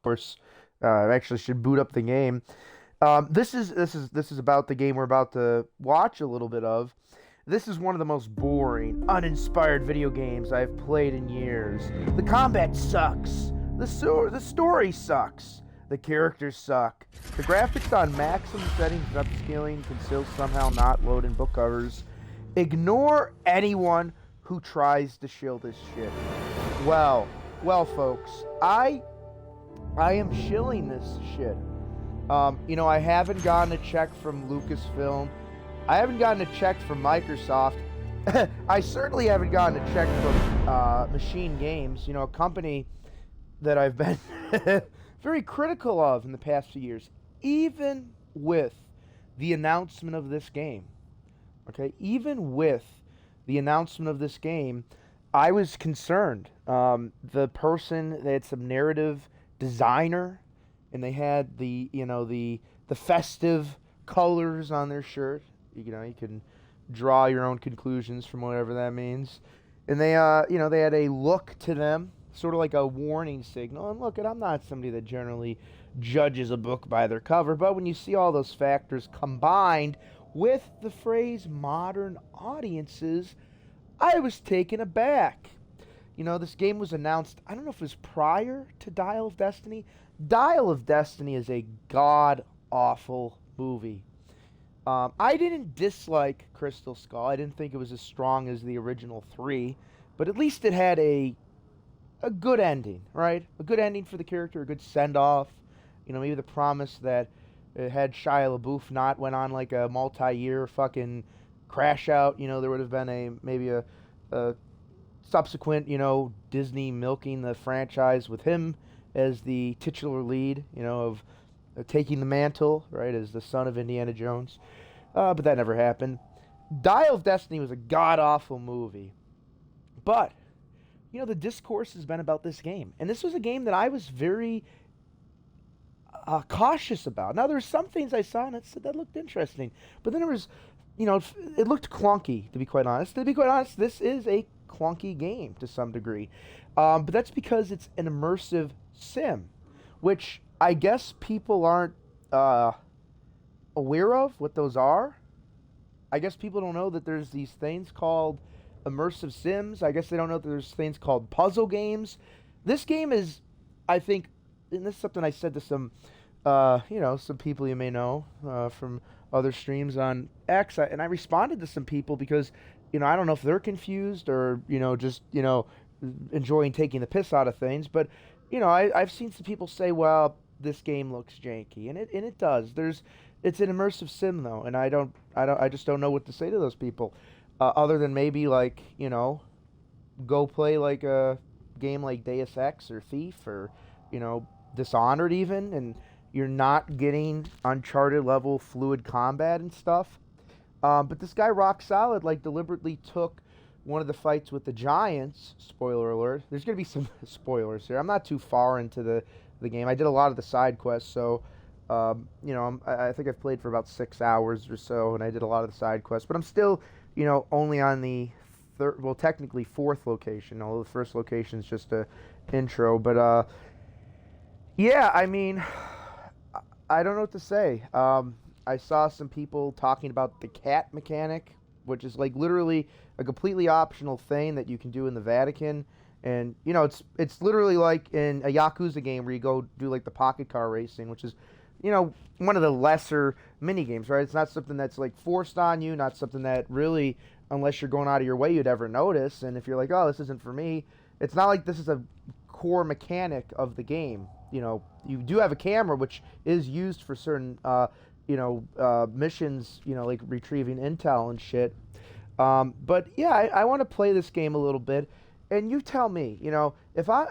course, I actually should boot up the game. This is about the game we're about to watch a little bit of. This is one of the most boring, uninspired video games I've played in years. The combat sucks. The story sucks. The characters suck. The graphics on maximum settings and upscaling can still somehow not load in book covers. Ignore anyone who tries to shill this shit. Well, folks, I am shilling this shit. I haven't gotten a check from Lucasfilm. I haven't gotten a check from Microsoft. I certainly haven't gotten a check from Machine Games, a company that I've been very critical of in the past few years, even with the announcement of this game. Okay, even with the announcement of this game, I was concerned. The person, they had some narrative designer, and they had the festive colors on their shirt. You can draw your own conclusions from whatever that means. And they had a look to them, sort of like a warning signal. And look, I'm not somebody that generally judges a book by their cover, but when you see all those factors combined with the phrase modern audiences, I was taken aback. This game was announced, I don't know if it was prior to Dial of Destiny. Dial of Destiny is a god-awful movie. I didn't dislike Crystal Skull. I didn't think it was as strong as the original three, but at least it had a good ending, right? A good ending for the character, a good send-off. Maybe the promise that it had Shia LaBeouf not went on like a multi-year fucking crash out. There would have been maybe a subsequent, Disney milking the franchise with him as the titular lead, of taking the mantle, right, as the son of Indiana Jones. But that never happened. Dial of Destiny was a god-awful movie. But, the discourse has been about this game. And this was a game that I was very cautious about. Now, there were some things I saw and it said that looked interesting. But then there was, it looked clunky, to be quite honest. To be quite honest, this is a clunky game to some degree. But that's because it's an immersive sim, which I guess people aren't aware of what those are. I guess people don't know that there's these things called immersive sims. I guess they don't know that there's things called puzzle games. This game is, I think, and this is something I said to some, some people you may know from other streams on X, and I responded to some people because, I don't know if they're confused or, just, enjoying taking the piss out of things, but, I've seen some people say, well, this game looks janky, and it does. It's an immersive sim though, and I just don't know what to say to those people, other than maybe like, go play like a game like Deus Ex or Thief or, Dishonored even, and you're not getting Uncharted level fluid combat and stuff. But this guy Rock Solid like deliberately took one of the fights with the Giants. Spoiler alert. There's gonna be some spoilers here. I'm not too far into the game. I did a lot of the side quests, so I think I've played for about 6 hours or so, and I did a lot of the side quests. But I'm still, only on the third, well, technically fourth location. Although the first location is just a intro. But yeah, I mean, I don't know what to say. I saw some people talking about the cat mechanic, which is like literally a completely optional thing that you can do in the Vatican. And, it's literally like in a Yakuza game where you go do like the pocket car racing, which is, one of the lesser mini games, right? It's not something that's like forced on you, not something that really, unless you're going out of your way, you'd ever notice. And if you're like, oh, this isn't for me, it's not like this is a core mechanic of the game. You do have a camera, which is used for certain, missions, like retrieving intel and shit. But yeah, I want to play this game a little bit, and you tell me, if I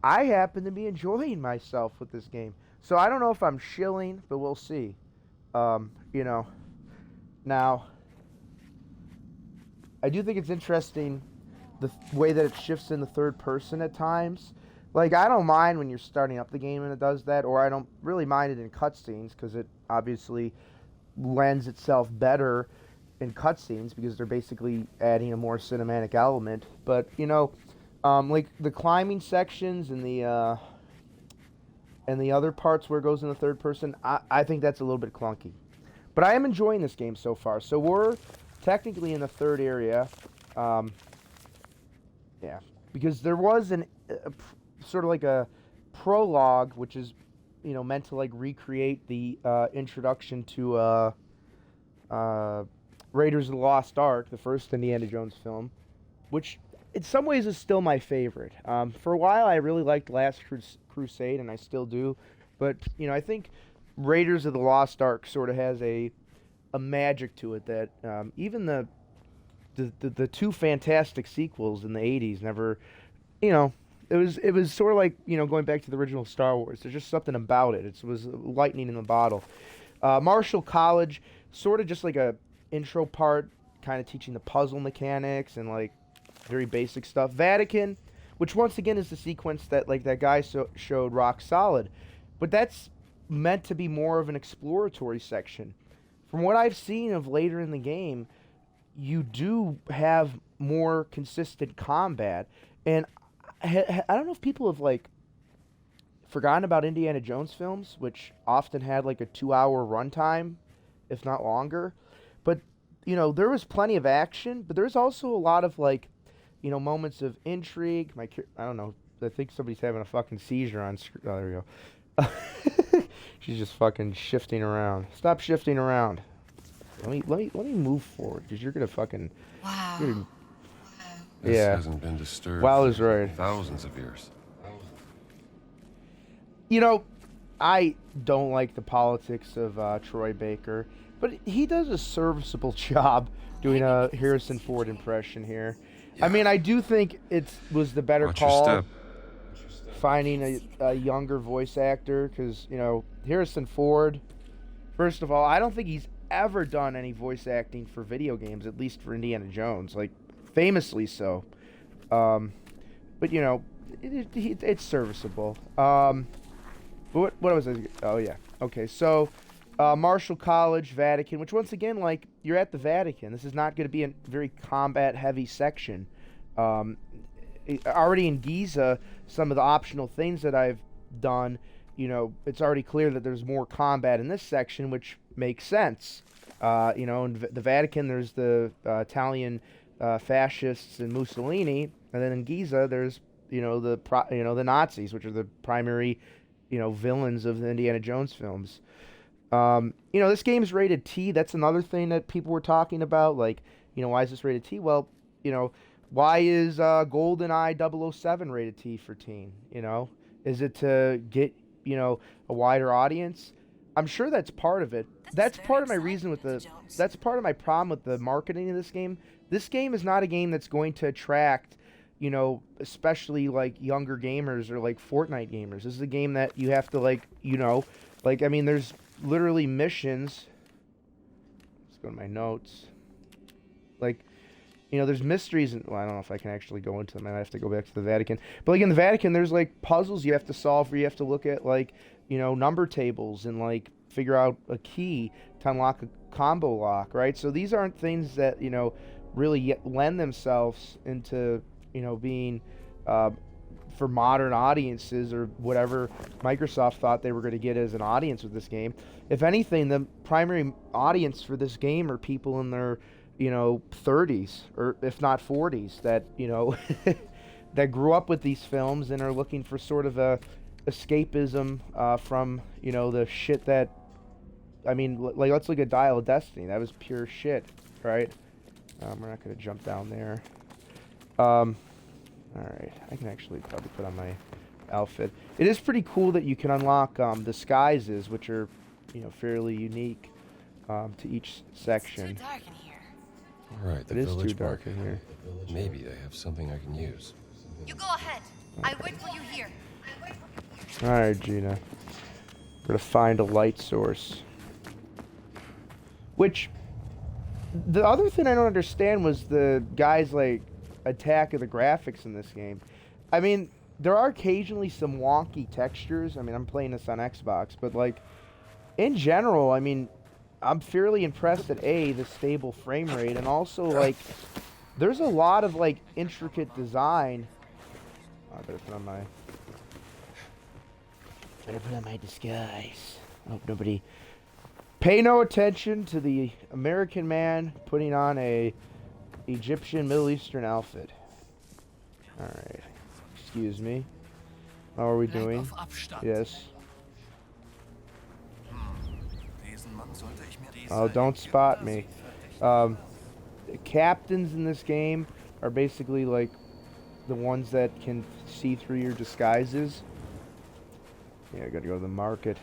happen to be enjoying myself with this game. So I don't know if I'm shilling, but we'll see. Now, I do think it's interesting the way that it shifts in the third person at times. Like, I don't mind when you're starting up the game and it does that, or I don't really mind it in cutscenes because it obviously lends itself better in cutscenes because they're basically adding a more cinematic element. But, like the climbing sections and and the other parts where it goes in the third person, I think that's a little bit clunky. But I am enjoying this game so far. So we're technically in the third area. Yeah, because there was sort of like a prologue, which is, meant to like recreate the introduction to Raiders of the Lost Ark, the first Indiana Jones film, which in some ways is still my favorite. For a while, I really liked Last Crusade, and I still do. But, I think Raiders of the Lost Ark sort of has a magic to it that even the two fantastic sequels in the 80s never, it was sort of like, going back to the original Star Wars. There's just something about it. It was lightning in the bottle. Marshall College, sort of just like a intro part, kind of teaching the puzzle mechanics and like very basic stuff. Vatican, which once again is the sequence that like that guy showed, Rock Solid, but that's meant to be more of an exploratory section. From what I've seen of later in the game, you do have more consistent combat, and I don't know if people have like forgotten about Indiana Jones films, which often had like a 2-hour runtime, if not longer. But there was plenty of action, but there's also a lot of like, moments of intrigue. I don't know. I think somebody's having a fucking seizure on screen. Oh, there we go. She's just fucking shifting around. Stop shifting around. Let me move forward, because you're gonna fucking. Wow. This Yeah. hasn't been disturbed. Wow is right. Thousands of years. I don't like the politics of Troy Baker, but he does a serviceable job doing a Harrison Ford impression here. I mean, I do think it was the better Watch your call step. finding a younger voice actor, because, Harrison Ford, first of all, I don't think he's ever done any voice acting for video games, at least for Indiana Jones, like, famously so. But, it's serviceable. But what was I? Oh, yeah. Okay, so Marshall College, Vatican, which once again, like, you're at the Vatican. This is not going to be a very combat-heavy section. Already in Giza, some of the optional things that I've done, it's already clear that there's more combat in this section, which makes sense. In the Vatican, there's the Italian fascists and Mussolini, and then in Giza, there's the Nazis, which are the primary villains of the Indiana Jones films. This game's rated T. That's another thing that people were talking about. Like, why is this rated T? Well, why is GoldenEye 007 rated T for teen? Is it to get, a wider audience? I'm sure that's part of it. That's part of my reason with that's part of my problem with the marketing of this game. This game is not a game that's going to attract, especially like younger gamers or like Fortnite gamers. This is a game that you have to there's literally missions. Let's go to my notes. There's mysteries, and I don't know if I can actually go into them. I have to go back to the Vatican. But like in the Vatican, there's like puzzles you have to solve, where you have to look at like number tables and like figure out a key to unlock a combo lock, right? So these aren't things that really lend themselves into being for modern audiences, or whatever Microsoft thought they were going to get as an audience with this game. If anything, the primary audience for this game are people in their 30s, or if not 40s, that that grew up with these films and are looking for sort of a escapism from the shit that, like, let's look at Dial of Destiny. That was pure shit, right? We're not going to jump down there. Alright, I can actually probably put on my outfit. It is pretty cool that you can unlock disguises, which are, fairly unique to each section. It's too dark in here. Alright, the It is too village dark market. in here. Maybe they have something I can use. You go ahead. I wait for you here. Alright, Gina. We're gonna find a light source. Which, the other thing I don't understand was the guy's, like, attack of the graphics in this game. There are occasionally some wonky textures. I'm playing this on Xbox, but, like, in general, I'm fairly impressed at the stable frame rate, and also, like, there's a lot of, like, intricate design. I better put on my... better put on my disguise. I hope nobody... Pay no attention to the American man putting on a Egyptian Middle Eastern outfit. Alright. Excuse me. How are we doing? Yes. Oh, don't spot me. Captains in this game are basically like the ones that can see through your disguises. Yeah, I gotta go to the market.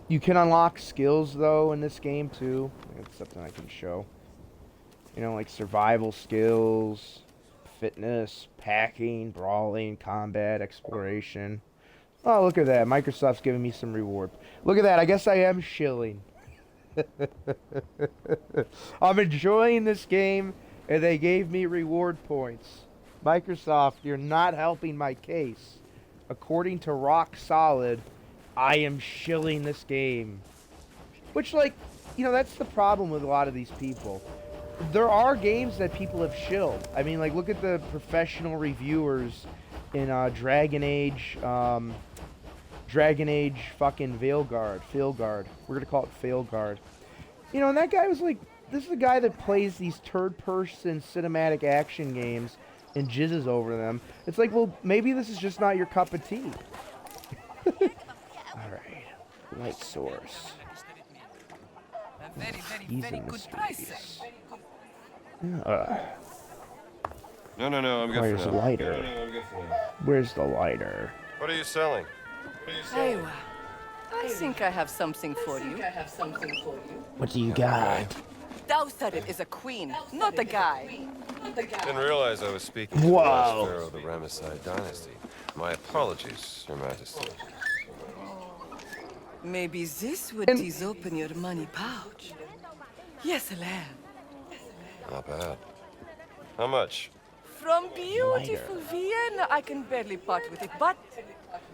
You can unlock skills though in this game too. That's something I can show. You know, like survival skills, fitness, packing, brawling, combat, exploration. Oh, look at that. Microsoft's giving me some reward. Look at that. I guess I am shilling. I'm enjoying this game, and they gave me reward points. Microsoft, you're not helping my case. According to Rock Solid, I am shilling this game. Which, like, you know, that's the problem with a lot of these people. There are games that people have shilled. I mean, like, look at the professional reviewers in Dragon Age fucking Veilguard. We're gonna call it Failguard. You know, and that guy was like, this is a guy that plays these third-person cinematic action games and jizzes over them. It's like, well, maybe this is just not your cup of tea. Alright. Light source. He's a mysteries. No, I'm good Where's for the now. lighter? I'm good for now. Where's the lighter? What are you selling? Ewa, I think I have something for you. What do you got? Thou said it is a queen, not a guy. Didn't realize I was speaking to the Whoa. last pharaoh of the Ramesside dynasty. My apologies, Your Majesty. Maybe this would tease open your money pouch. Yes, lamb. Not bad. How much? From beautiful Vienna, I can barely part with it, but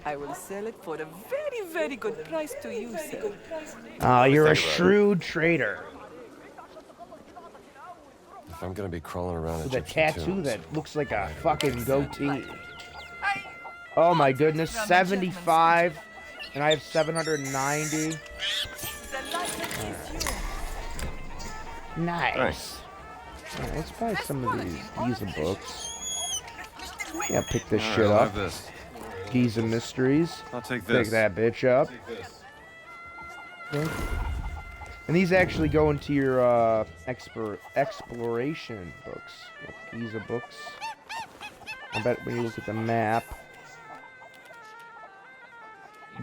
I will sell it for a very, very good price to you, sir. Oh, you're a Think about it. shrewd trader. If I'm gonna be crawling around With a Egyptian tattoo tombs, that looks like a fucking goatee. Oh my goodness, 75, and I have 790. The license is yours. Nice. Thanks. Alright, let's buy some of these books. Yeah, pick this All right, shit I'll up. have this. Giza Mysteries. I'll take Pick this. that bitch up. Okay. And these actually go into your exploration books. Giza books. I bet when you look at the map.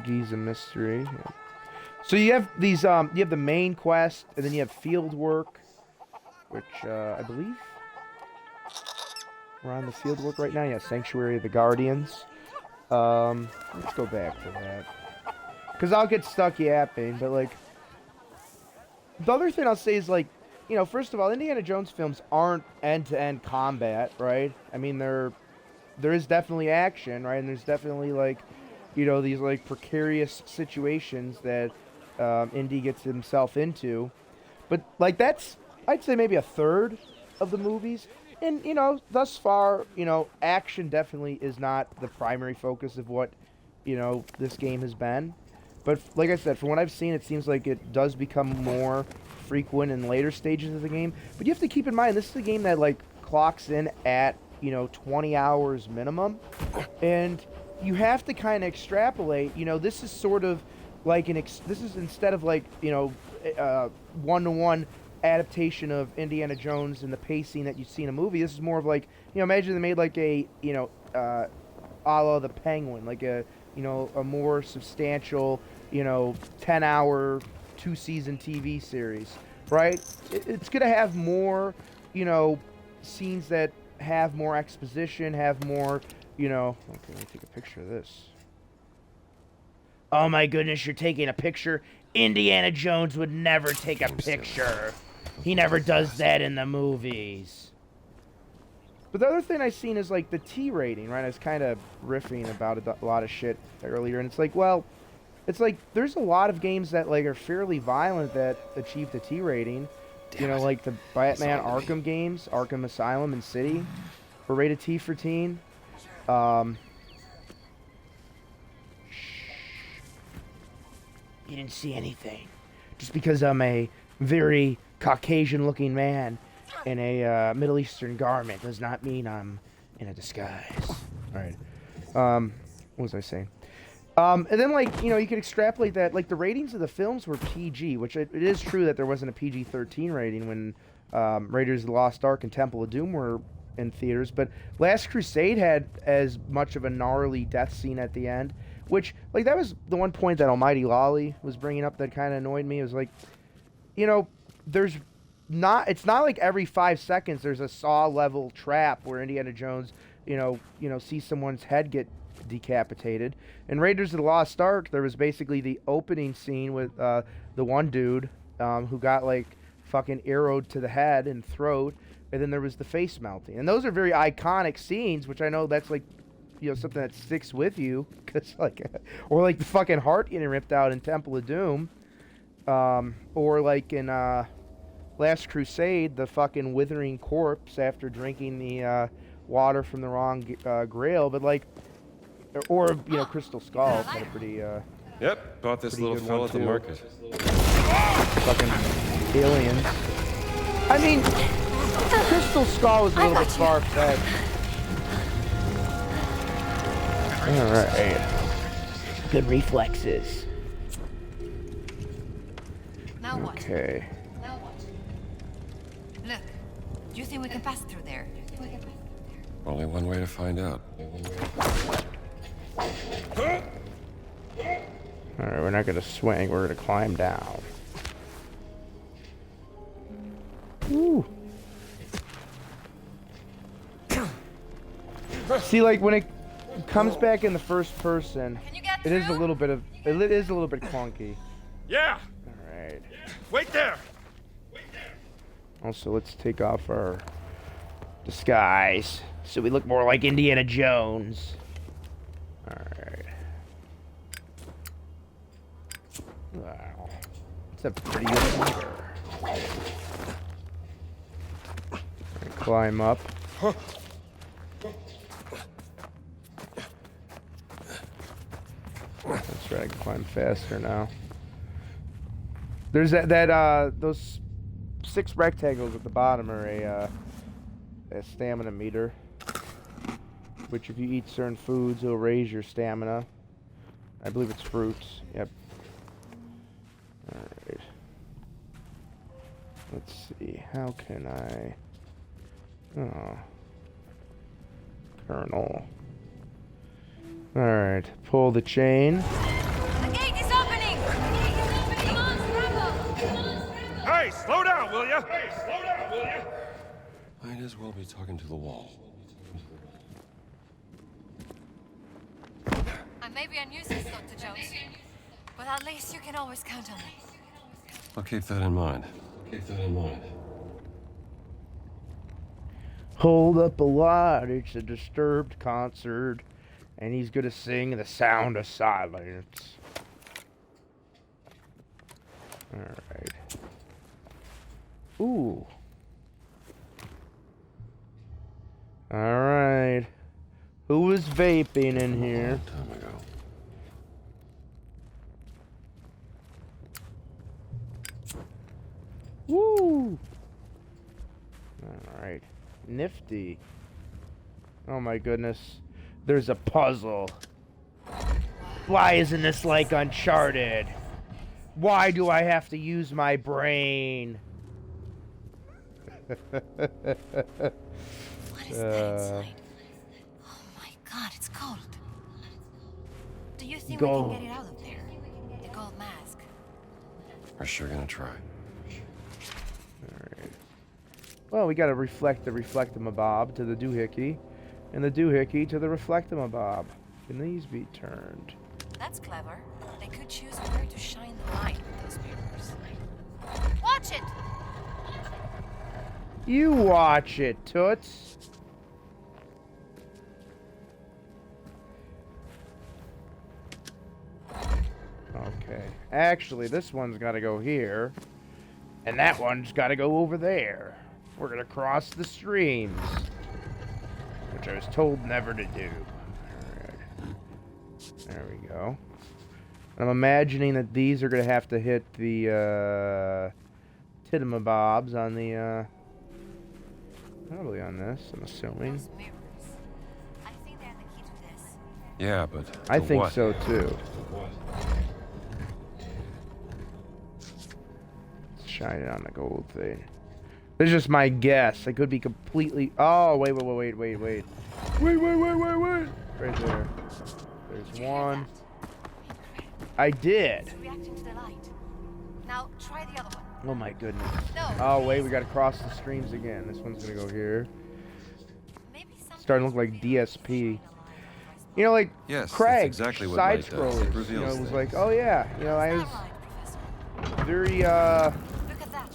Giza Mystery. Yeah. So you have these, you have the main quest, and then you have field work, which, I believe we're on the field work right now. Yeah, Sanctuary of the Guardians. Let's go back to that. Because I'll get stuck yapping, but, like, the other thing I'll say is, like, you know, first of all, Indiana Jones films aren't end-to-end combat, right? I mean, there is definitely action, right? And there's definitely, like, you know, these, like, precarious situations that Indy gets himself into. But, like, that's, I'd say maybe a third of the movies. And, you know, thus far, you know, action definitely is not the primary focus of what, you know, this game has been. But, like I said, from what I've seen, it seems like it does become more frequent in later stages of the game. But you have to keep in mind, this is a game that, like, clocks in at, you know, 20 hours minimum. And you have to kind of extrapolate, you know, this is sort of like this is instead of like, you know, one-to-one adaptation of Indiana Jones and the pacing that you see in a movie. This is more of like, you know, imagine they made like a, you know, a la The Penguin, like a, you know, a more substantial, you know, 10-hour, 2-season TV series, right? It's going to have more, you know, scenes that have more exposition, have more, you know... Okay, let me take a picture of this. Oh my goodness, you're taking a picture? Indiana Jones would never take a picture. He never does that in the movies. But the other thing I've seen is, like, the T rating, right? I was kind of riffing about a lot of shit earlier, and it's like, well, it's like, there's a lot of games that, like, are fairly violent that achieve the T rating. You know, like the Batman Arkham games, Arkham Asylum and City, were rated T for teen. You didn't see anything. Just because I'm a very Caucasian-looking man in a Middle Eastern garment does not mean I'm in a disguise. All right. What was I saying? And then, like, you know, you can extrapolate that. Like, the ratings of the films were PG, which it is true that there wasn't a PG-13 rating when Raiders of the Lost Ark and Temple of Doom were in theaters. But Last Crusade had as much of a gnarly death scene at the end, which, like, that was the one point that Almighty Lolly was bringing up that kind of annoyed me. It was like, you know, it's not like every 5 seconds there's a Saw-level trap where Indiana Jones, you know, sees someone's head get decapitated. In Raiders of the Lost Ark, there was basically the opening scene with the one dude who got, like, fucking arrowed to the head and throat, and then there was the face melting. And those are very iconic scenes, which I know that's, like, you know, something that sticks with you, cause, like, or like the fucking heart getting ripped out in Temple of Doom, or like in Last Crusade, the fucking withering corpse after drinking the water from the wrong grail. But like, or you know, Crystal Skull had a pretty Yep, bought this little fella at the market. fucking aliens. I mean, Crystal Skull was a little bit far-fetched. Alright. Good reflexes. Now what? Okay. Now what? Look, do you think we can pass through there? Only one way to find out. Alright, we're not gonna swing, we're gonna climb down. Woo. See, like, when it comes back in the first person, Can you get it is a through? little bit clunky. Yeah! Alright. Wait there! Also, let's take off our disguise so we look more like Indiana Jones. Alright. Wow. It's a pretty good leader. Climb up. That's right, I can climb faster now. There's those 6 rectangles at the bottom are a stamina meter, which if you eat certain foods, it'll raise your stamina. I believe it's fruits. Yep. Alright. Let's see. How can I... Oh. Colonel. Alright. Pull the chain. The gate is opening! Come on, scramble! Come on, scramble! Hey, slow down, will ya? Might as well be talking to the wall. I may be a nuisance, Dr. Jones, but at least you can always count on me. I'll keep that in mind. Hold up a lot, it's a Disturbed concert, and he's gonna sing The Sound of Silence. Alright. Ooh. Alright. Who was vaping in here? Time ago. Woo! Alright. Nifty. Oh my goodness. There's a puzzle. Why isn't this like Uncharted? Why do I have to use my brain? What is that inside? Oh my god, it's cold. Do you think we Gold. can get it out of there? The gold mask. We're sure gonna try. Alright. Well, we gotta reflect the reflectamabob to the doohickey, and the doohickey to the reflectamabob. Can these be turned? That's clever. They could choose where to shine the light with those mirrors. Watch it! You watch it, Toots. Okay. Actually, this one's gotta go here. And that one's gotta go over there. We're gonna cross the streams. Which I was told never to do. Alright. There we go. I'm imagining that these are gonna have to hit the titamabobs on the probably on this. I'm assuming. Those mirrors. I think they're the key to this. Yeah, but I to think what? so too. Let's shine it on the gold thing. This is just my guess. I could be completely. Oh wait. Wait. Right there. There's Did you hear one. that? I did. It's reacting to the light. Now try the other one. Oh my goodness. No. Oh wait, we gotta cross the streams again. This one's gonna go here. Maybe Starting to look like DSP. You know, like Yes, Craig, that's exactly what side light does. It scrollers. You know, reveals it was things. like, oh yeah, you know, I was very Look at that.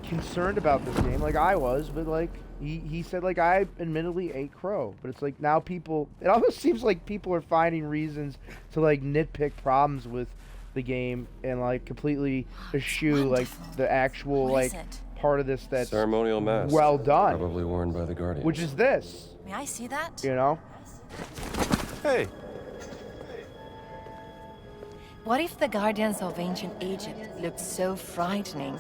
concerned about this game, like I was, but like he said, like I admittedly ate crow, but it's like now people, it almost seems like people are finding reasons to like nitpick problems with the game and like completely eschew like the actual What like is it? part of this that's Ceremonial mask. well done, Probably worn by the Guardians. which is this, May I see that? you know. Hey, What if the Guardians of ancient Egypt looked so frightening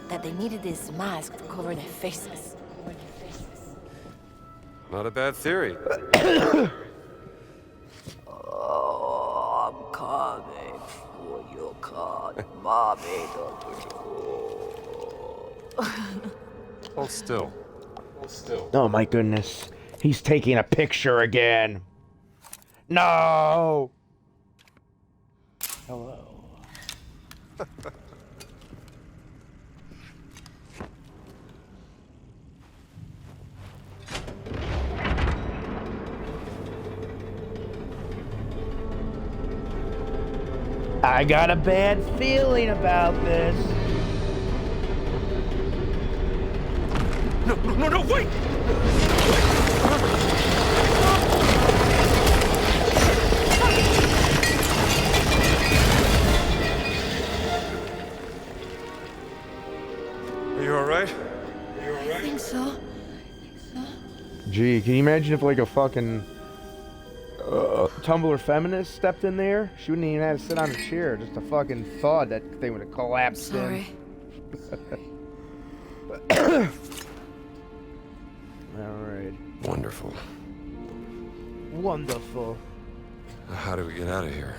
that they needed this mask to cover their faces? not a bad theory. Oh, I'm coming for your card, Mommy. Hold still. Oh my goodness, he's taking a picture again. No. Hello. I got a bad feeling about this. No, wait! Are you alright? I think so. Gee, can you imagine if like a fucking Tumblr feminist stepped in there? She wouldn't even have to sit on a chair. Just a fucking thud that thing would have collapsed Sorry. in. Alright. Wonderful. Wonderful. How do we get out of here?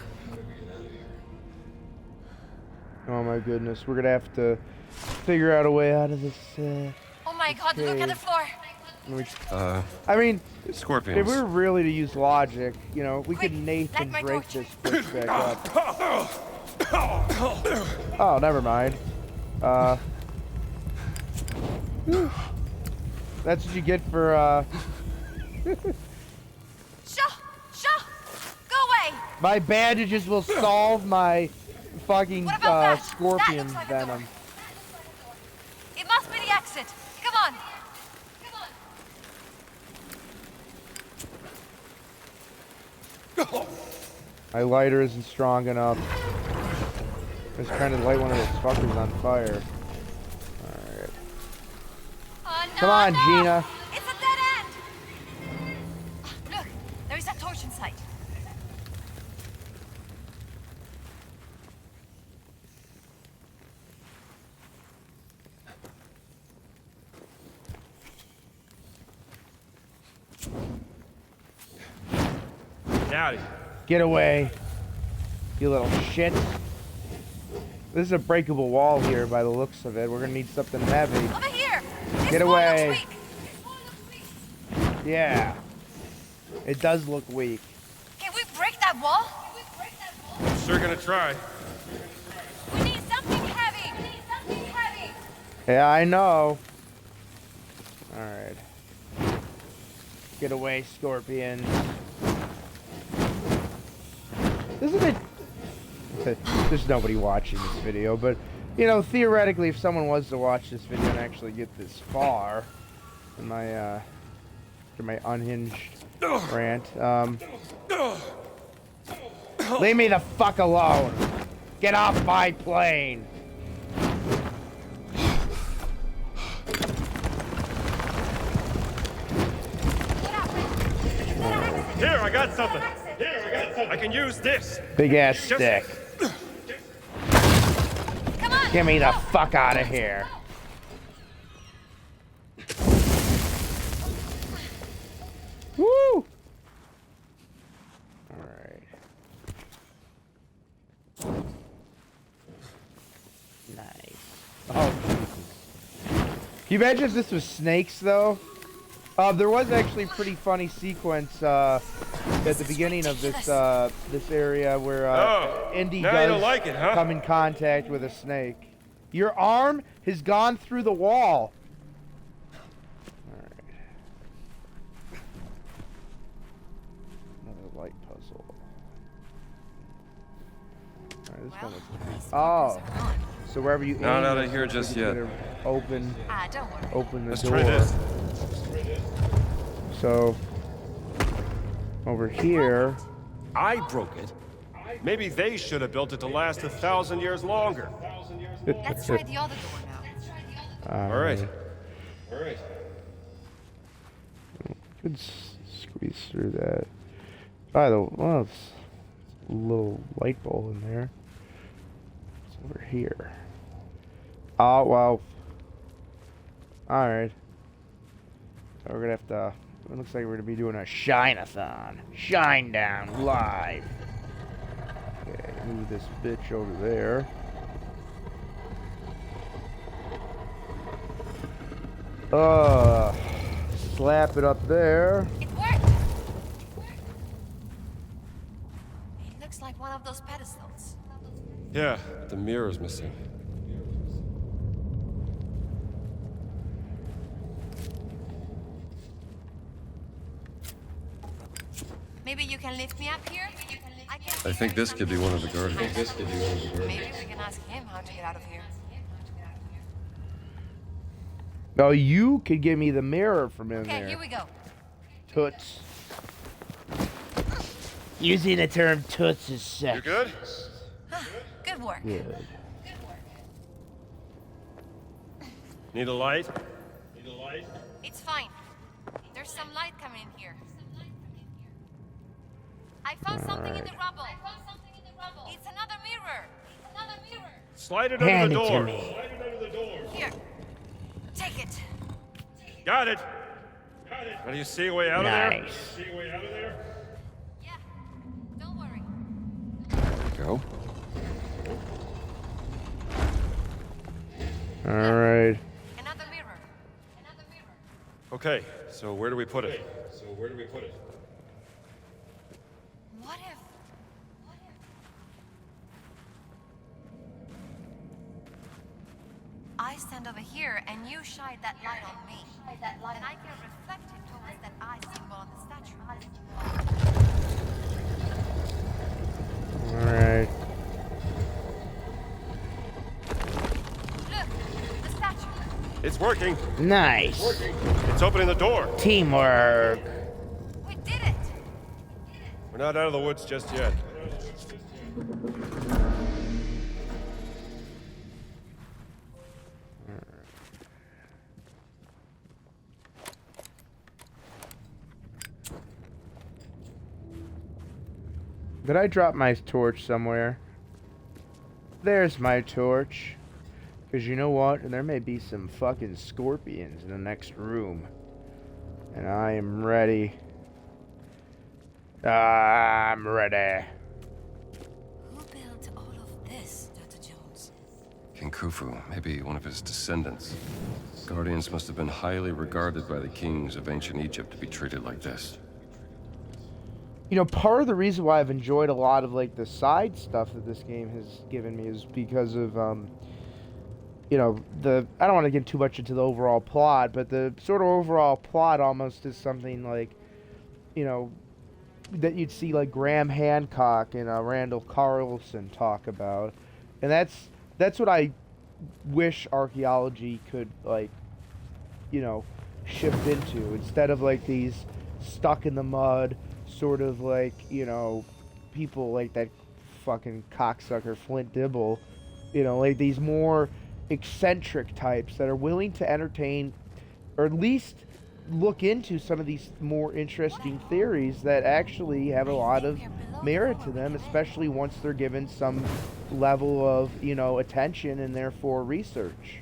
Oh my goodness, we're gonna have to figure out a way out of this. Oh my god, look at the floor. I mean, Scorpions. if we were really to use logic, you know, we Quick, could Nathan light my Drake torch. this bitch back up. Oh, never mind. That's what you get for, Shaw! Go away! my bandages will solve my fucking, What about that? That scorpion looks like a venom. door. It must be the exit. Come on. My lighter isn't strong enough. I was trying to light one of those fuckers on fire. Alright. Oh, no, Come on, no. Gina. It's a dead end. Look, there is a torch in sight. Howdy. Get away, you little shit. This is a breakable wall here by the looks of it. We're gonna need something heavy. Over here. This Get wall away. looks weak. This wall looks weak. Yeah. It does look weak. Can we break that wall? Sure gonna try. We need something heavy. Yeah, I know. Alright. Get away, scorpion. Isn't it... There's nobody watching this video, but, you know, theoretically, if someone was to watch this video and actually get this far in my, unhinged rant, leave me the fuck alone! Get off my plane! Here, I got something. I can use this. Big ass Just stick. Come on! Get me the fuck out of here. Woo! Alright. Nice. Oh. Can you imagine if this was snakes, though? There was actually a pretty funny sequence at the beginning of this this area where Indy now you don't does like it, huh? come in contact with a snake. Your arm has gone through the wall. Alright. Another light puzzle. Alright, this one looks... Oh. So wherever you Not aim, out of it's here just gonna yet. Open Don't worry. the Let's door. try this. So over here. I broke it. Maybe they should have built it to last 1,000 years longer. Let's try the other door now. All right. All right. Could squeeze through that. Well, it's a little light bulb in there. It's over here. Oh, well. Alright. So we're gonna have to... It looks like we're gonna be doing a shine-a-thon. Shine down live. Okay, move this bitch over there. Slap it up there. It worked! It looks like one of those pedestals. Yeah. The mirror's missing. Maybe you can lift me up here? I think this could be one of the guardians. Maybe we can ask him how to get out of here. Oh, you could give me the mirror from in Okay, there. here we go. Toots. Using the term toots is sex. You good? Good work. Good. Need a light? It's fine. There's some light coming in here. I found something in the rubble. It's another mirror. Slide it Hand under it the to door. me. Here. Take it. Got it. Now do you see a way out of there? Nice. Yeah. Don't worry. Go. All right. Another mirror. Okay, so where do we put it? What if... I stand over here and you shine that light on me. Then I can reflect it towards that eye symbol on the statue. All right. Look, the statue. It's working. Nice. It's opening the door. Teamwork. We did it. We're not out of the woods just yet. Did I drop my torch somewhere? There's my torch. Because you know what? There may be some fucking scorpions in the next room. And I am ready. I'm ready. Who built all of this, Dr. Jones? King Khufu, maybe one of his descendants. Guardians must have been highly regarded by the kings of ancient Egypt to be treated like this. You know, part of the reason why I've enjoyed a lot of like the side stuff that this game has given me is because of you know, I don't want to get too much into the overall plot, but the sort of overall plot almost is something like, you know, that you'd see like Graham Hancock and Randall Carlson talk about, and that's what I wish archaeology could, like, you know, shift into, instead of like these stuck in the mud sort of like, you know, people like that fucking cocksucker Flint Dibble, you know, like these more eccentric types that are willing to entertain, or at least look into some of these more interesting theories that actually have a lot of merit to them, especially once they're given some level of, you know, attention and therefore research.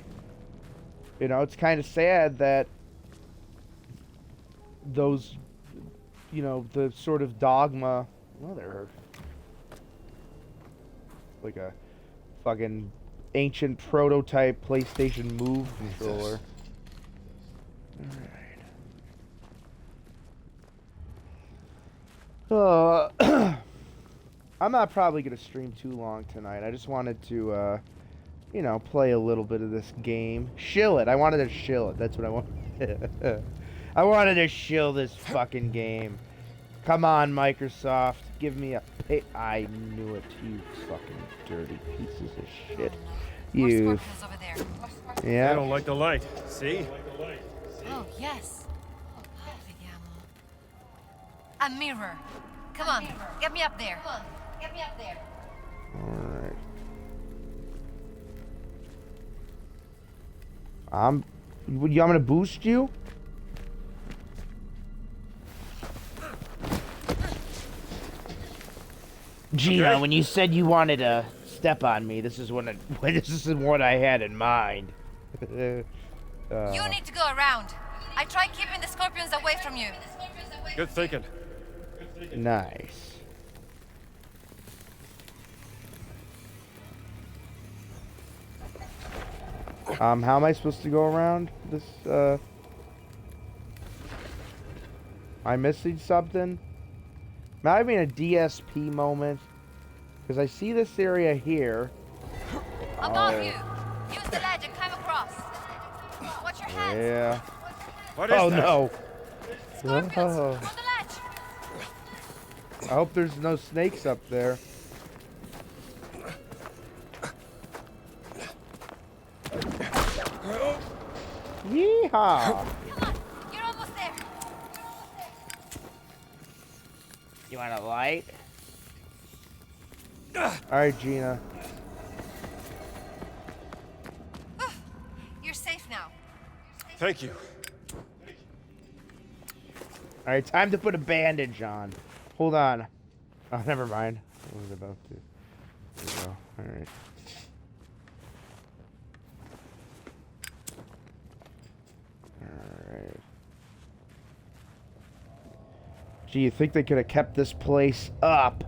You know, it's kind of sad that those, you know, the sort of dogma, well, they're like a fucking ancient prototype PlayStation Move controller. Alright. I'm not probably going to stream too long tonight. I just wanted to, you know, play a little bit of this game. Shill it. I wanted to shill it. That's what I wanted. I wanted to shill this fucking game. Come on, Microsoft. Give me a I knew it, you fucking dirty pieces of shit. You. Over there. Yeah. I don't like the light. See? Oh, yes. A mirror. Come on, get me up there. Alright. I'm gonna boost you? Gina, Okay. when you said you wanted to step on me, this is what I had in mind. You need to go around. I tried keeping the scorpions away from you. Good thinking. Nice. How am I supposed to go around this, Am I missing something? Am I having a DSP moment? Because I see this area here. Above you. Use the ledge and climb across. Watch your hands. Yeah. What is Oh that? no. Scorpions Oh. on the ledge. I hope there's no snakes up there. Yeehaw! Come on, you're almost there. You want a light? Alright, Gina. You're safe now. Thank you. Alright, time to put a bandage on. Hold on. Oh, never mind. I was about to. There we go. Alright. Alright. Gee, you think they could have kept this place up?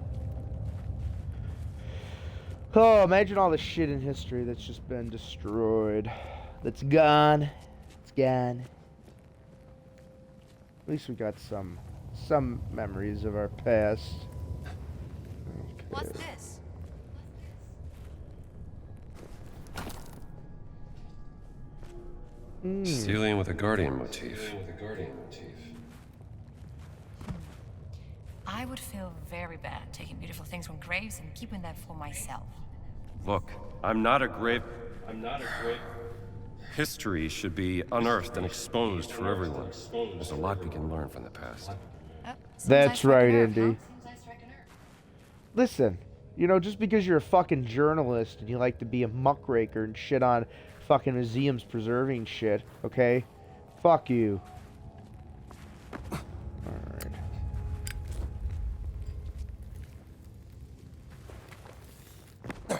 Oh, imagine all the shit in history that's just been destroyed. That's gone. It's gone. At least we got some memories of our past. Okay. What's this? Ceiling with a guardian motif. I would feel very bad taking beautiful things from graves and keeping them for myself. Look, I'm not a grave. History should be unearthed and exposed for everyone. There's a lot we can learn from the past. That's right, Indy. Listen, you know, just because you're a fucking journalist and you like to be a muckraker and shit on fucking museums preserving shit, okay? Fuck you. Alright.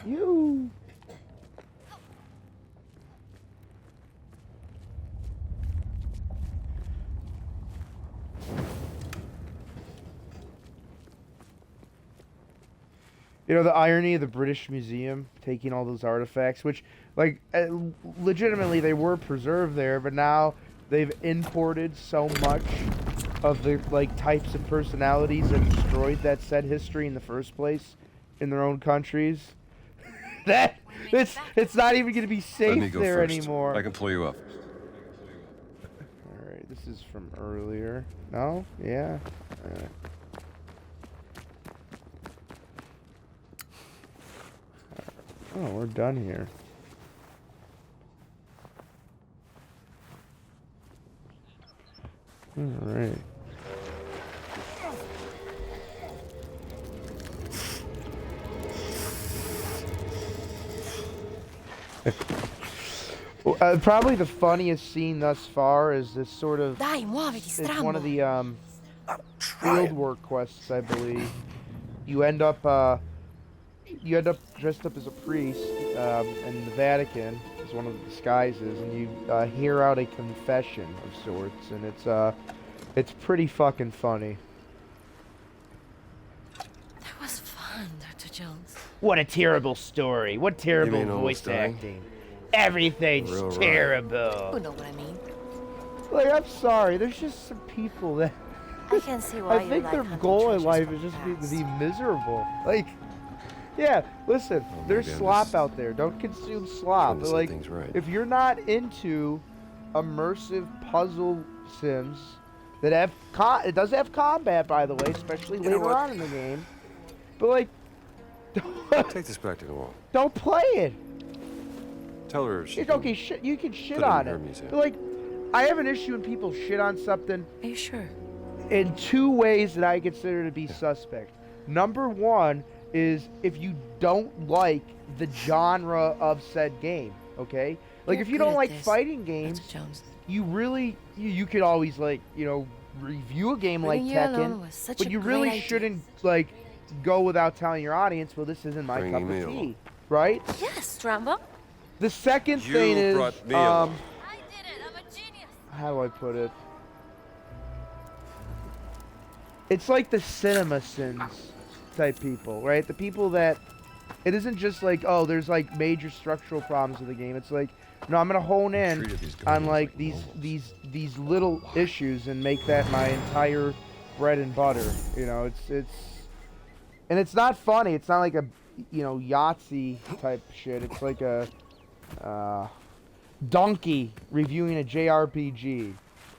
You. You know, the irony of the British Museum taking all those artifacts, which, like, legitimately they were preserved there, but now they've imported so much of the, like, types of personalities that destroyed that said history in the first place in their own countries. That, it's not even going to be Let me safe go there first. anymore. I can pull you up. Alright, this is from earlier. No? Yeah? Alright. Oh, we're done here. Alright. Probably the funniest scene thus far is this sort of. Dai, muoviti, It's one of strambo. the field work quests, I believe. You end up dressed up as a priest in the Vatican as one of the disguises, and you hear out a confession of sorts, and it's pretty fucking funny. That was fun, Dr. Jones. What a terrible story! What terrible mean almost voice dying? acting! Everything's Real right. terrible. You know what I mean? Like, I'm sorry, there's just some people that I can see why I you think like their hunting goal in treasures life from is the just past. to be miserable. Like, yeah, listen, there's maybe I'm slop just out there. Don't consume slop. trying to But, set like, things right. if you're not into immersive puzzle sims that have it does have combat, by the way, especially know later what? on in the game. But like, Take this back to the wall. don't play it. Tell her she It's can okay. Shit, you can shit put it in on her it. museum. But like, I have an issue when people shit on something Are you sure? in two ways that I consider to be suspect. Number one is if you don't like the genre of said game, okay? Like, You're if you good don't at like this, fighting games, Dr. Jones. you really, you could always, like, you know, review a game like Bringing you along Tekken, was such but a you great really idea. shouldn't, like, go without telling your audience, well, this isn't my Bringing cup me of tea, along. right? Yes, Strambo. The second You thing is, brought me along. I did it. I'm a genius. how do I put it? It's like the cinema sins type people, right? The people that it isn't just like, oh, there's like major structural problems with the game. It's like, no, I'm gonna hone in Treated these on guardians like like these little issues and make that my entire bread and butter. You know, and it's not funny. It's not like a, you know, Yahtzee type shit. It's like a donkey reviewing a JRPG,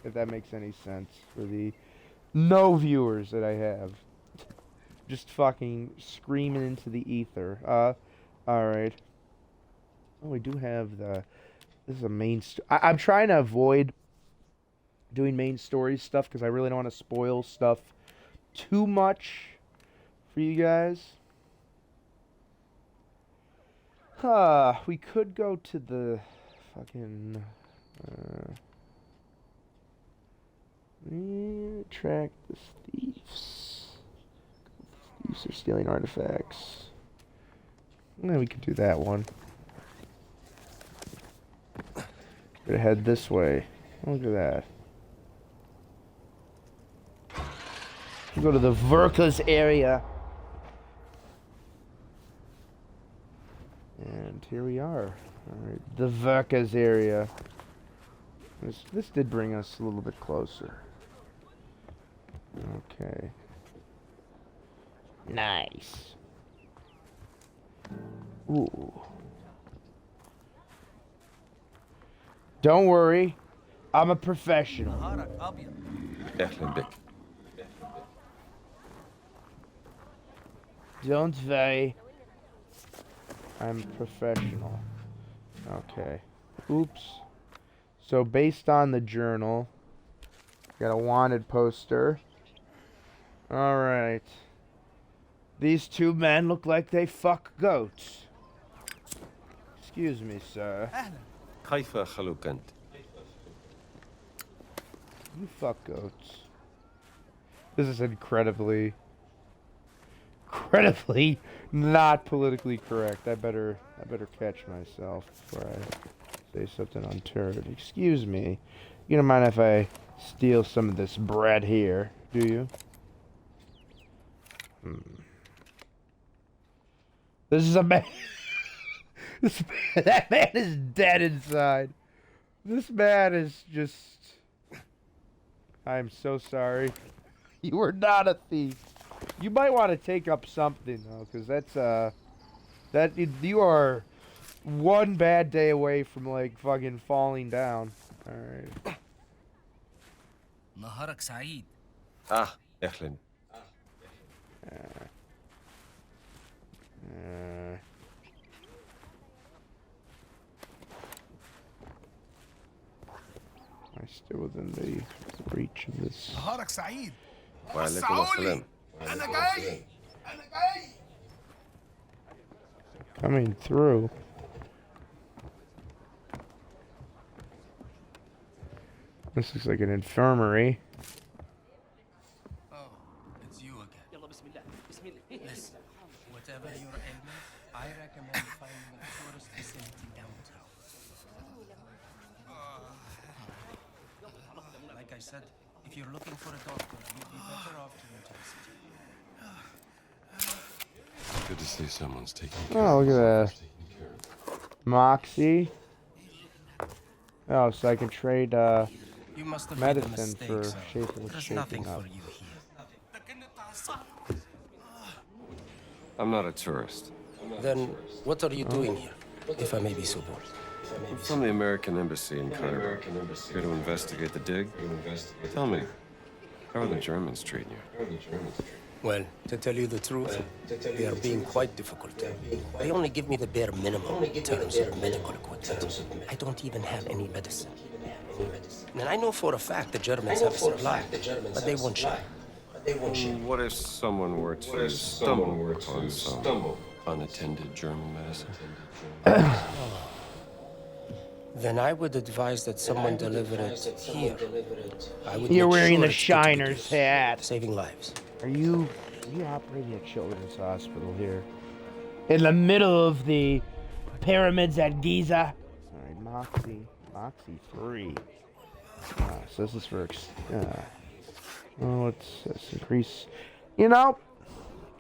if that makes any sense for the no viewers that I have. Just fucking screaming into the ether. Alright. Oh, we do have the... This is a main... I'm trying to avoid doing main story stuff because I really don't want to spoil stuff too much for you guys. We could go to the fucking... track the thieves. Thieves are stealing artifacts. Yeah, we could do that one. Gonna head this way. Look at that. We'll go to the Verka's area. And here we are. Alright, the Verka's area. This did bring us a little bit closer. Okay. Nice. Ooh. Don't worry. I'm a professional. أهلا بك. Don't worry. I'm professional. Okay. Oops. So based on the journal, got a wanted poster. Alright. These two men look like they fuck goats. Excuse me, sir. كيف خلوك أنت؟ You fuck goats. This is incredibly not politically correct. I better catch myself before I say something untoward. Excuse me. You don't mind if I steal some of this bread here, do you? This is a man. That man is dead inside. This man is just... I'm so sorry. You are not a thief. You might want to take up something though, because you are one bad day away from like fucking falling down. All right. نهارك سعيد. أهلا. Am I still within the reach of this? نهارك سعيد. وعليكم السلام. أنا جاي. أنا جاي. Coming through. This looks like an infirmary. Oh, it's you again. Listen, whatever your ailment, I recommend finding a tourist vicinity downtown. Like I said, if you're looking for a doctor, you'd be better off to enter the city. Good to see someone's taking care Oh, of look at himself. that. Moxie. Oh, so I can trade You must have made a medicine mistake, for so shaking there's nothing up. for you here. I'm not a tourist. Then what are you doing here, if I may be so bold? I'm from the American Embassy in Cairo. Here to investigate the dig. Tell me, how are the Germans treating you? Well, to tell you the truth, they are being quite difficult. They only give me the bare minimum in terms of medical equipment. I don't even have any medicine. And I know for a fact the Germans have a supply, but they won't share. What if someone were to stumble upon some unattended German medicine? Then I would advise that someone deliver it here. I would You're make wearing sure the it's good to good Shiner's use, hat. saving lives. Are you operating a children's hospital here? In the middle of the pyramids at Giza? Alright, Moxie 3. So this is for, let's increase, you know,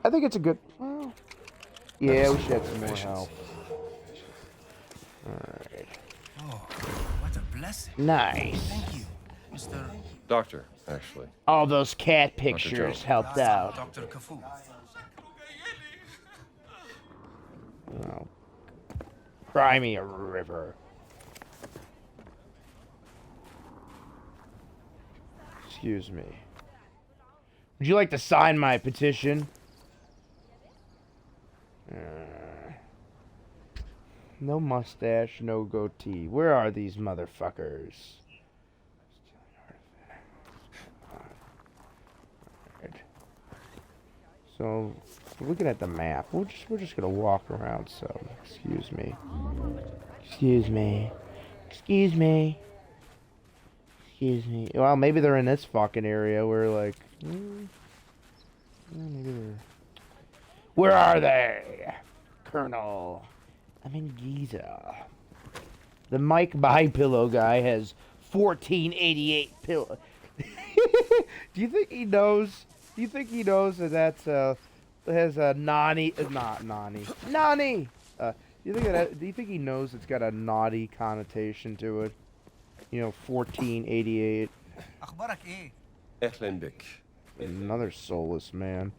I think it's a good, well, yeah, we should have some more health. Alright. Oh, what a blessing. Nice. Thank you, Mr. Doctor, actually. All those cat Jones. pictures helped out. Dr. Cafu. Oh. Cry me a river. Excuse me. Would you like to sign my petition? No mustache, no goatee. Where are these motherfuckers? Alright. So, looking at the map, we're just gonna walk around. So, excuse me. Excuse me. Excuse me. Excuse me. Well, maybe they're in this fucking area where, like, maybe they're. Where are they, Colonel? I'm in Giza. The Mike My Pillow guy has 1488 pillow. Do you think he knows? Do you think he knows that that's has a Nani? Not Nani. Nani. Do you think he knows it's got a naughty connotation to it? You know, 1488. أخبارك إيه؟ Ehlen bik. Another soulless man.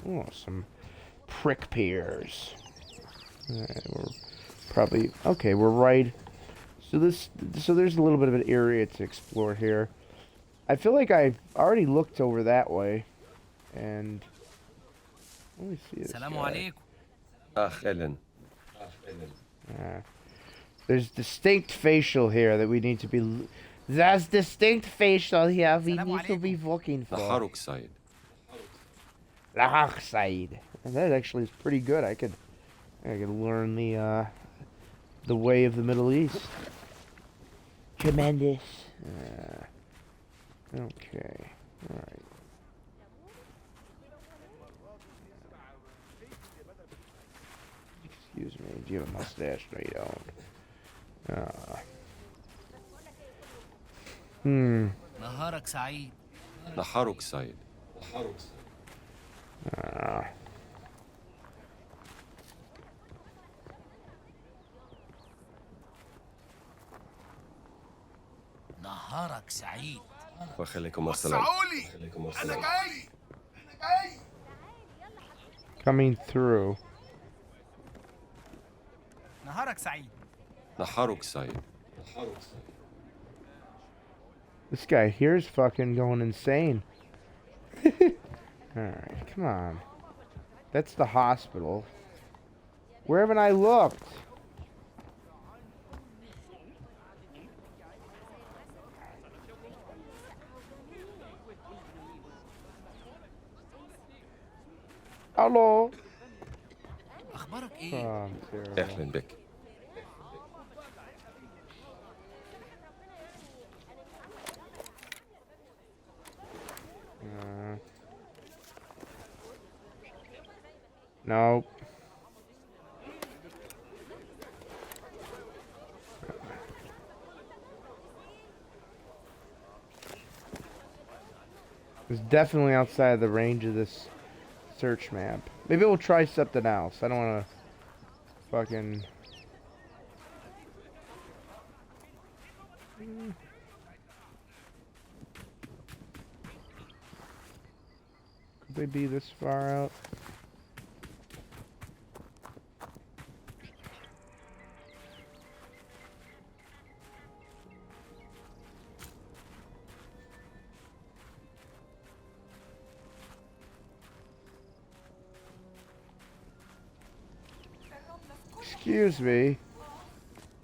Oh, some prick pears. Alright, we're probably okay. We're right. So there's a little bit of an area to explore here. I feel like I've already looked over that way, and let me see this guy. Ehlen. There's distinct facial here that we need to be. There's distinct facial here we need to be looking for. Laharuk Said. Lahak Said. And that actually is pretty good. I could learn the way of the Middle East. Tremendous. Okay. All right. Excuse me. Do you have a mustache? No, you don't. نهارك سعيد. Laharuk Said. نهارك سعيد. وخليكم السلام. سعولي. أنا جاي. أنا جاي. Coming through. نهارك سعيد. Laharuk Said. This guy here is fucking going insane. Alright, come on. That's the hospital. Where haven't I looked? Hello. أخبارك Oh, إيه؟ I'm terrible. Ehlen bik. Nope. It's definitely outside the range of this search map. Maybe we'll try something else. I don't want to fucking... Could they be this far out? Excuse me.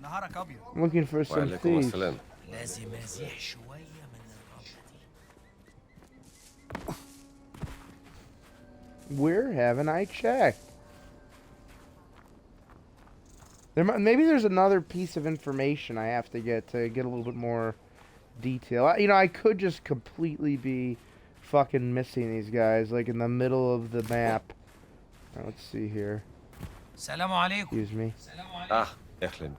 I'm looking for some وعليكم thieves. السلام. Where haven't I checked? Maybe there's another piece of information I have to get a little bit more detail. You know, I could just completely be fucking missing these guys, like in the middle of the map. Let's see here. Excuse me. اهلا.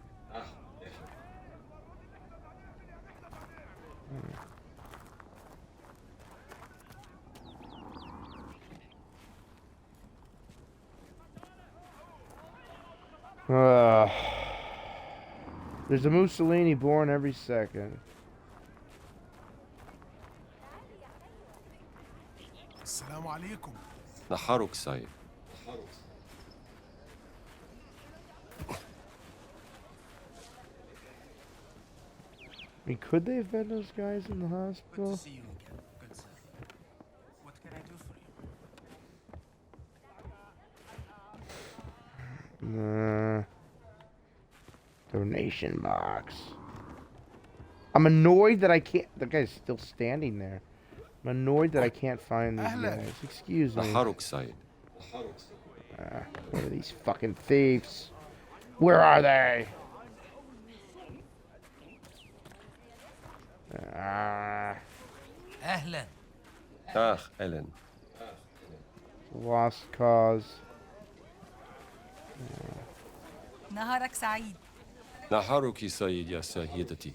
There's a Mussolini born every second. نهارك سعيد. I mean, could they have been those guys in the hospital? See you again. Good sir. What can I do for you? Nah. Donation box. I'm annoyed that I can't... The guy's still standing there. I'm annoyed that I can't find these guys. Excuse me. نهارك سعيد. What are these fucking thieves? Where are they? أهلا. أهلا. Lost cause. نهارك سعيد. نهارك سعيد يا سيدتي.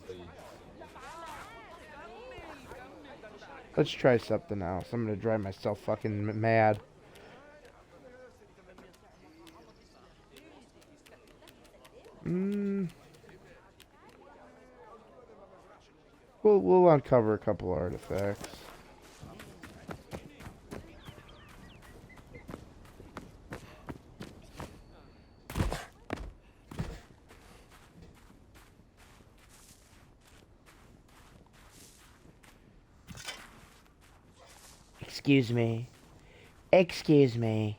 Let's try something else. I'm gonna drive myself fucking mad. We'll uncover a couple artifacts. Excuse me. Excuse me.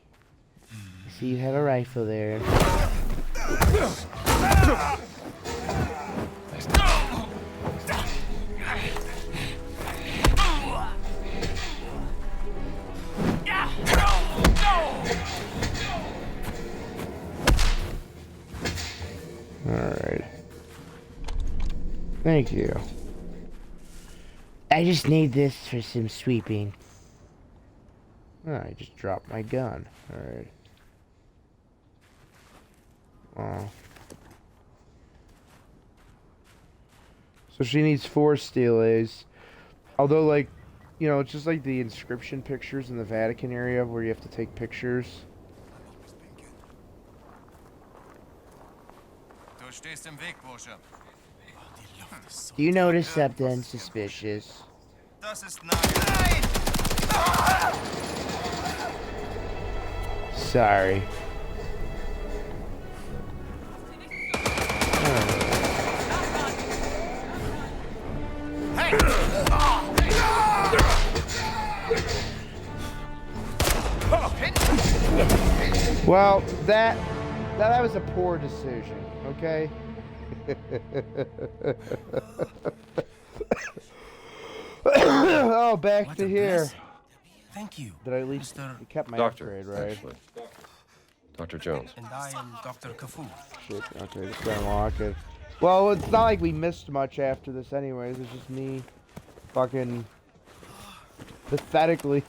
I see you have a rifle there. Alright. Thank you. I just need this for some sweeping. Oh, I just dropped my gun. Alright. Oh. So she needs 4 steel A's. Although, like, you know, it's just like the inscription pictures in the Vatican area where you have to take pictures. Do you notice something suspicious? Sorry. Well, that was a poor decision, okay? Oh, back What to a here. blessing. Thank you. Did I at least Mr. you kept my Doctor, upgrade, right? actually. Dr. Jones. And I am Dr. Cafu. Shit, okay, just gotta unlock it. Well, it's not like we missed much after this anyways, it's just me fucking pathetically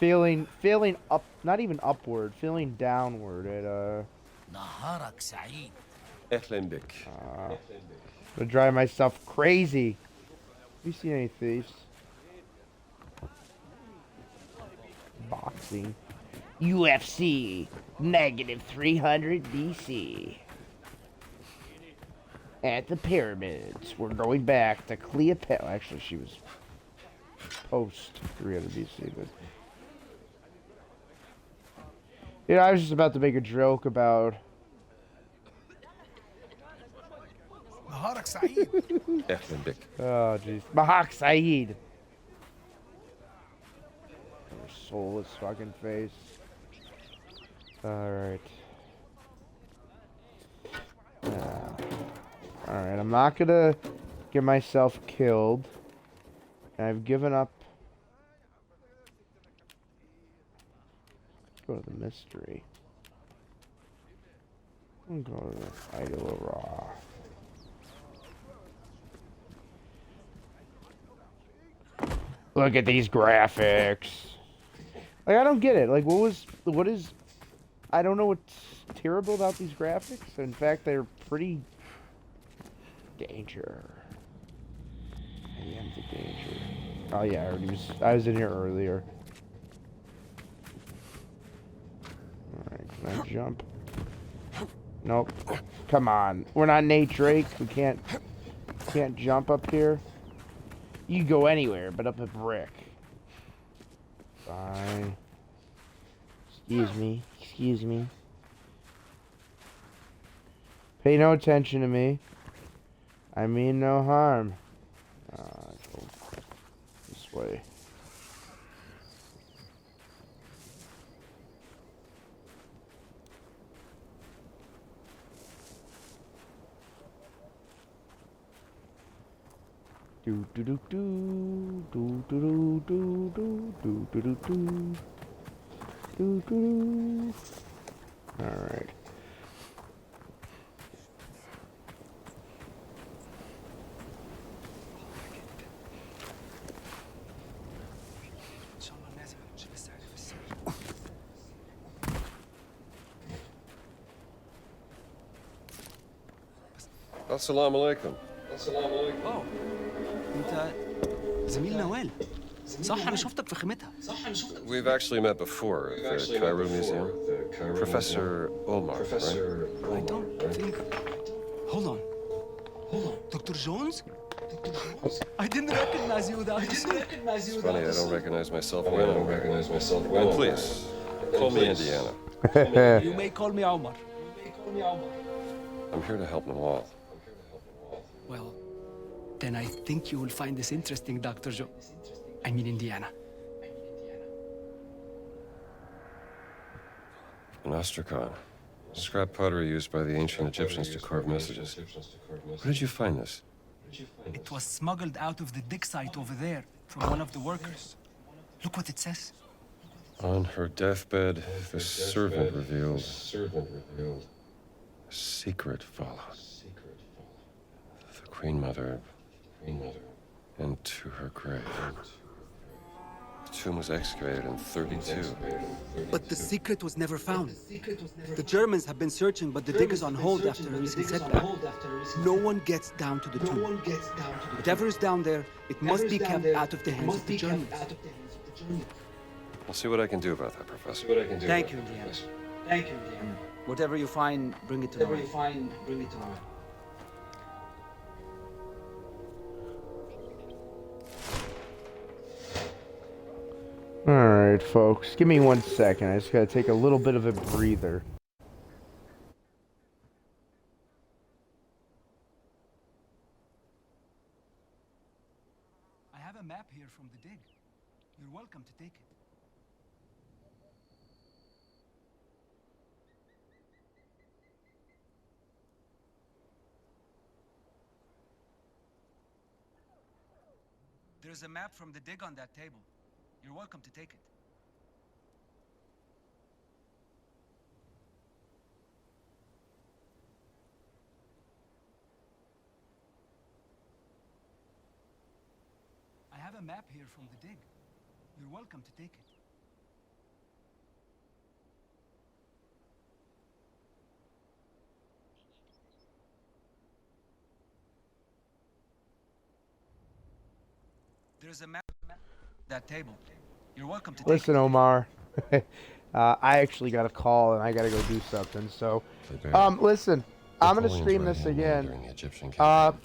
feeling up, not even upward, feeling downward at نهارك سعيد. Ehlen bik. to drive myself crazy. Have you seen any thieves? Boxing. UFC -300 DC. At the pyramids. We're going back to Cleopatra. Actually, she was post 300 BC, but you know, I was just about to make a joke about نهارك سعيد. Ehlen bik. oh jeez, Mahak Saeed. Soulless fucking face. All right. All right, I'm not gonna get myself killed. I've given up. Go to the mystery. I'm going to the Idol Raw. Look at these graphics. Like, I don't get it. Like, what is, I don't know what's terrible about these graphics. In fact, they're pretty danger. I am the danger. Oh yeah, I was in here earlier. Alright, can I jump? Nope. Come on. We're not Nate Drake. We can't jump up here. You can go anywhere but up a brick. Fine. Excuse me. Excuse me. Pay no attention to me. I mean no harm. Go this way. Do do do do do do do do do do do do do do. All right. Assalamu alaikum. اه انت زميل نوال صح انا شفتك في خيمتها We've actually met before at the Cairo Museum. Professor Omar, right? I don't think hold on Dr. Jones I didn't recognize you without the suit It's funny, I don't recognize myself when I'm And please, call me Indiana. You may call me Omar I'm here to help Nawal. well then I think you will find this interesting Dr. Jones I mean Indiana An ostracon. Scrap pottery used by the ancient Egyptians to carve messages. Where did you find this? it was smuggled out of the dig site over there from one of the workers look what it says On her deathbed, the servant revealed a secret followed. The Queen Mother, and to her grave. The tomb was excavated in 32. but the secret was never found the Germans have been searching but the dig is on hold after a recent setback no one gets down to the tomb whatever is down there it must be kept out of the hands of the Germans I'll see what I can do about that, Professor. Thank you, Indiana. Whatever you find, bring it to me. Alright, folks. Give me 1 second. I just gotta take a little bit of a breather. I have a map here from the dig. You're welcome to take it. There's a map from the dig on that table. You're welcome to take it. I have a map here from the dig. You're welcome to take it. is a map. That table. You're welcome to Listen, Omar. I actually got a call and I gotta go do something. So, listen, I'm gonna stream this again.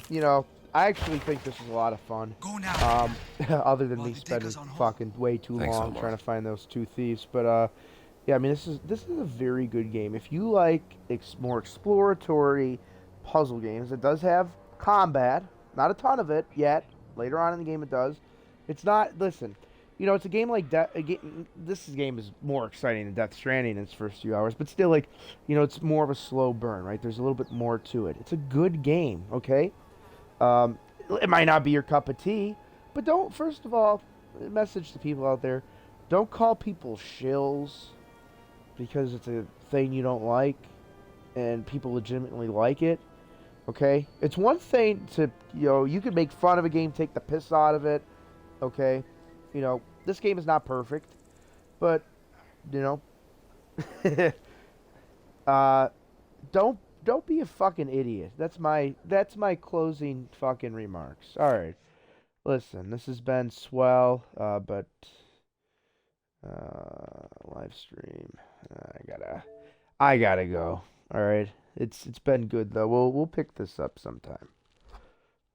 You know, I actually think this is a lot of fun. Go now. Other than me spending fucking way too long trying to find those two thieves, but yeah, I mean this is a very good game. If you like more exploratory puzzle games, it does have combat. Not a ton of it yet. Later on in the game, it does. It's not. Listen. You know, it's a game like this game is more exciting than Death Stranding in its first few hours, but still, like, you know, it's more of a slow burn, right? There's a little bit more to it. It's a good game, okay? It might not be your cup of tea, but don't, first of all, message to people out there, don't call people shills because it's a thing you don't like and people legitimately like it, okay? It's one thing to, you know, you could make fun of a game, take the piss out of it, okay? You know, this game is not perfect, but, you know, don't be a fucking idiot. That's my closing fucking remarks. All right, listen, this has been swell, but live stream. I gotta go. All right, it's been good though. We'll pick this up sometime.